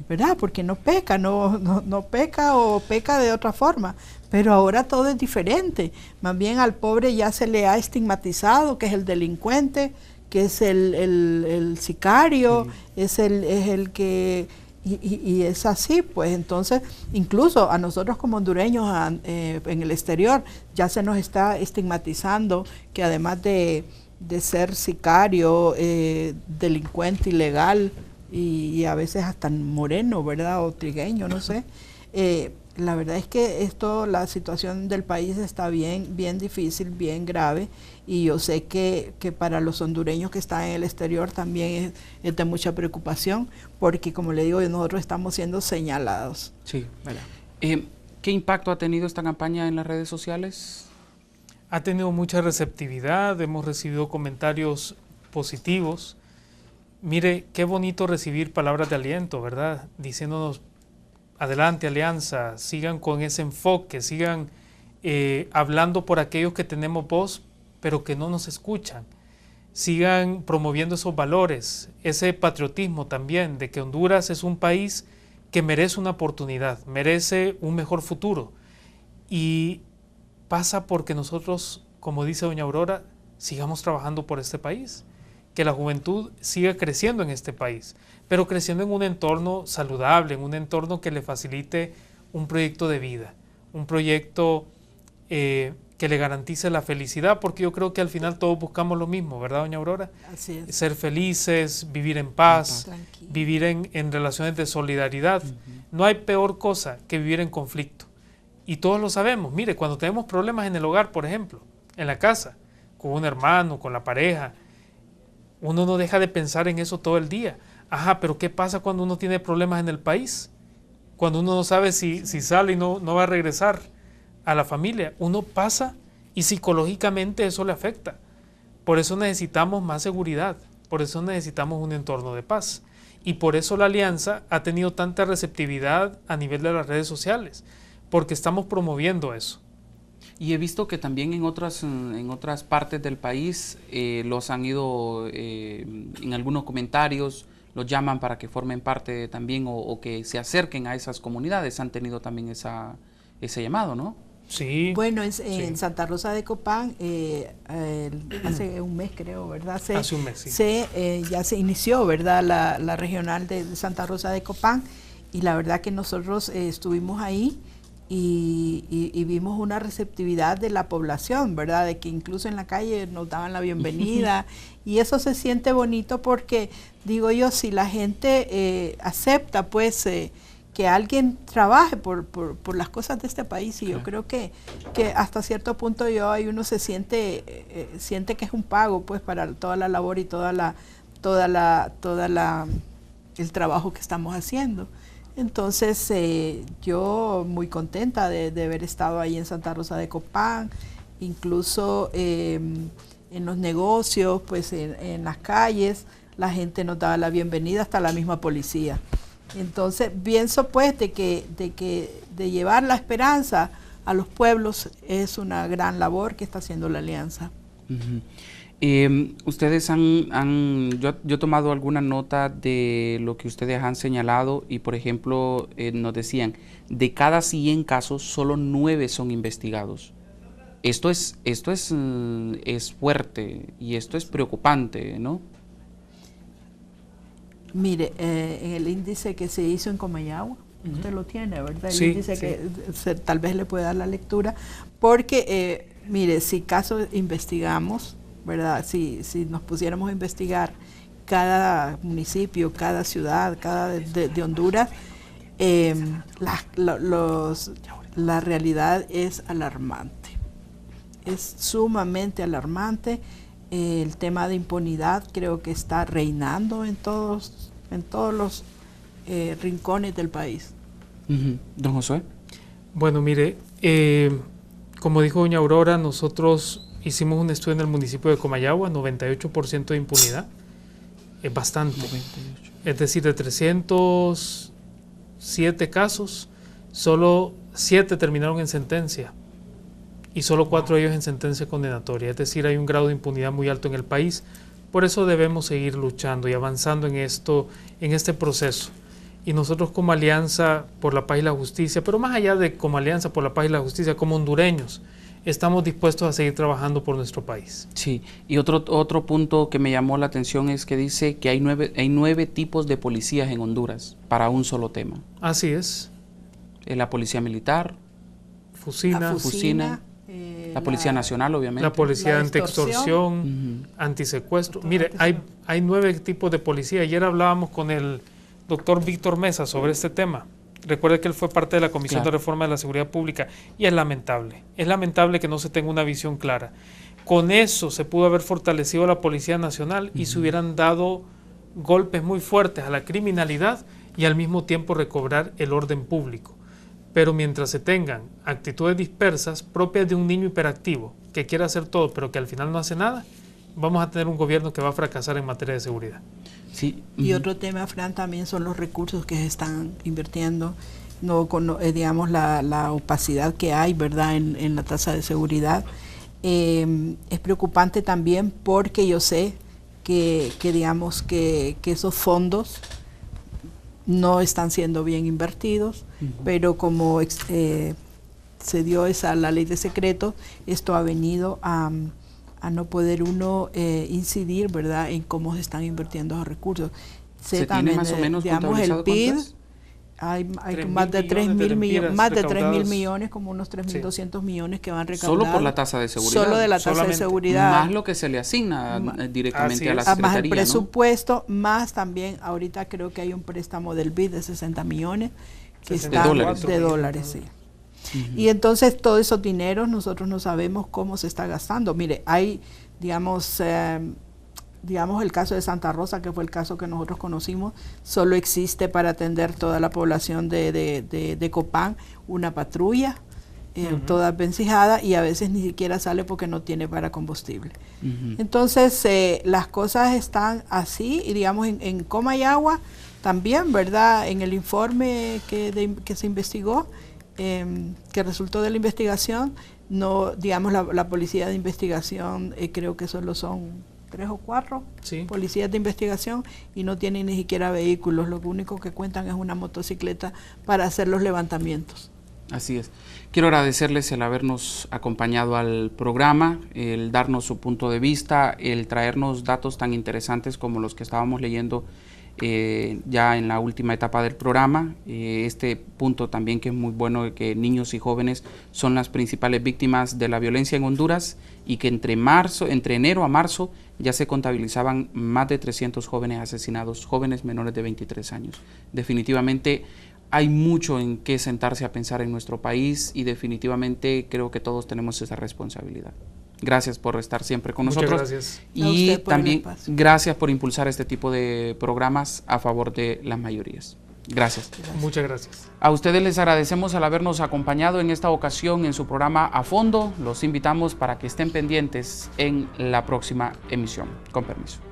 ¿verdad? Porque no peca, no peca o peca de otra forma, pero ahora todo es diferente. Más bien al pobre ya se le ha estigmatizado, que es el delincuente, que es el sicario, es el que... Y es así, pues entonces incluso a nosotros como hondureños en el exterior ya se nos está estigmatizando que además de ser sicario, delincuente ilegal y a veces hasta moreno, ¿verdad?, o trigueño, no sé. La verdad es que la situación del país está bien difícil, bien grave, y yo sé que para los hondureños que están en el exterior también es de mucha preocupación, porque como le digo, nosotros estamos siendo señalados. Sí, ¿verdad? ¿Qué impacto ha tenido esta campaña en las redes sociales? Ha tenido mucha receptividad, hemos recibido comentarios positivos. Mire, qué bonito recibir palabras de aliento, ¿verdad? Diciéndonos, adelante Alianza, sigan con ese enfoque, sigan hablando por aquellos que tenemos voz, pero que no nos escuchan. Sigan promoviendo esos valores, ese patriotismo también, de que Honduras es un país que merece una oportunidad, merece un mejor futuro. Y pasa porque nosotros, como dice doña Aurora, sigamos trabajando por este país, que la juventud siga creciendo en este país, pero creciendo en un entorno saludable, en un entorno que le facilite un proyecto de vida, un proyecto que le garantice la felicidad, porque yo creo que al final todos buscamos lo mismo, ¿verdad, doña Aurora? Así es. Ser felices, vivir en paz, vivir en relaciones de solidaridad. No hay peor cosa que vivir en conflicto. Y todos lo sabemos. Mire, cuando tenemos problemas en el hogar, por ejemplo, en la casa, con un hermano, con la pareja, uno no deja de pensar en eso todo el día. Ajá, pero ¿qué pasa cuando uno tiene problemas en el país? Cuando uno no sabe si sale y no va a regresar a la familia. Uno pasa y psicológicamente eso le afecta. Por eso necesitamos más seguridad, por eso necesitamos un entorno de paz. Y por eso la Alianza ha tenido tanta receptividad a nivel de las redes sociales, porque estamos promoviendo eso. Y he visto que también en otras partes del país los han ido, en algunos comentarios, los llaman para que formen parte también o que se acerquen a esas comunidades. Han tenido también ese llamado, ¿no? Sí. Bueno, en Santa Rosa de Copán, hace un mes creo, ¿verdad? Hace un mes, sí. Ya se inició, ¿verdad? La regional de Santa Rosa de Copán, y la verdad que nosotros estuvimos ahí y vimos una receptividad de la población, ¿verdad? De que incluso en la calle nos daban la bienvenida y eso se siente bonito porque, digo yo, si la gente acepta pues que alguien trabaje por las cosas de este país, y yo creo que hasta cierto punto uno se siente que es un pago pues para toda la labor y el trabajo que estamos haciendo. Entonces yo muy contenta de haber estado ahí en Santa Rosa de Copán, incluso en los negocios, pues en las calles, la gente nos daba la bienvenida, hasta la misma policía. Entonces pienso pues de llevar la esperanza a los pueblos es una gran labor que está haciendo la Alianza. Ustedes yo he tomado alguna nota de lo que ustedes han señalado y, por ejemplo, nos decían, de cada 100 casos, solo 9 son investigados. Esto es fuerte y esto es preocupante, ¿no? Mire, en el índice que se hizo en Comayagua, usted lo tiene, ¿verdad? El sí, índice sí. que tal vez le puede dar la lectura, porque, mire, si caso investigamos, ¿verdad? Si nos pusiéramos a investigar cada municipio, cada ciudad, de Honduras, la realidad es alarmante. Es sumamente alarmante. El tema de impunidad creo que está reinando en todos los rincones del país. Don Josué. Bueno, mire, como dijo doña Aurora, nosotros hicimos un estudio en el municipio de Comayagua, 98% de impunidad, es bastante. 98. Es decir, de 307 casos, solo 7 terminaron en sentencia y solo 4 de ellos en sentencia condenatoria. Es decir, hay un grado de impunidad muy alto en el país. Por eso debemos seguir luchando y avanzando en este proceso. Y nosotros como Alianza por la Paz y la Justicia, pero más allá de como Alianza por la Paz y la Justicia, como hondureños, estamos dispuestos a seguir trabajando por nuestro país. Sí, y otro punto que me llamó la atención es que dice que hay 9 tipos de policías en Honduras para un solo tema. Así es. La policía militar, Fusina, la Policía Nacional, obviamente. La policía anti-extorsión, antisecuestro. Mire, hay 9 tipos de policía. Ayer hablábamos con el doctor Víctor Mesa sobre este tema. Recuerde que él fue parte de la Comisión de Reforma de la Seguridad Pública y es lamentable que no se tenga una visión clara. Con eso se pudo haber fortalecido la Policía Nacional y se hubieran dado golpes muy fuertes a la criminalidad y al mismo tiempo recobrar el orden público. Pero mientras se tengan actitudes dispersas propias de un niño hiperactivo que quiere hacer todo pero que al final no hace nada, vamos a tener un gobierno que va a fracasar en materia de seguridad. Sí. Y otro tema, Fran, también son los recursos que se están invirtiendo, digamos la opacidad que hay, ¿verdad?, en la tasa de seguridad. Es preocupante también porque yo sé que digamos que esos fondos no están siendo bien invertidos, pero como se dio la ley de secretos, esto ha venido a no poder uno incidir, ¿verdad?, en cómo se están invirtiendo los recursos. ¿Se tiene más o menos digamos, el PIB, hay más de 3.000 millones, como unos 3.200 millones que van recaudados. Solo por la tasa de seguridad. Solo de la tasa de seguridad. Más lo que se le asigna directamente a la Secretaría. Más el presupuesto, ¿no? Más también, ahorita creo que hay un préstamo del BID de 60 millones que está de dólares, sí. Y entonces todos esos dineros nosotros no sabemos cómo se está gastando. Mire, hay, digamos el caso de Santa Rosa, que fue el caso que nosotros conocimos, solo existe para atender toda la población de Copán una patrulla, toda vencijada, y a veces ni siquiera sale porque no tiene para combustible. Entonces las cosas están así, y digamos en Comayagua también, ¿verdad?, en el informe que se investigó, que resultó de la investigación, no, digamos, la policía de investigación creo que solo son 3 o 4 policías de investigación y no tienen ni siquiera vehículos, lo único que cuentan es una motocicleta para hacer los levantamientos. Así es. Quiero agradecerles el habernos acompañado al programa, el darnos su punto de vista, el traernos datos tan interesantes como los que estábamos leyendo ya en la última etapa del programa. Este punto también que es muy bueno, que niños y jóvenes son las principales víctimas de la violencia en Honduras y que entre enero a marzo ya se contabilizaban más de 300 jóvenes asesinados, jóvenes menores de 23 años. Definitivamente hay mucho en qué sentarse a pensar en nuestro país y definitivamente creo que todos tenemos esa responsabilidad. Gracias por estar siempre con nosotros. Muchas gracias. Y también gracias por impulsar este tipo de programas a favor de las mayorías. Gracias. Muchas gracias. A ustedes les agradecemos al habernos acompañado en esta ocasión en su programa A Fondo. Los invitamos para que estén pendientes en la próxima emisión. Con permiso.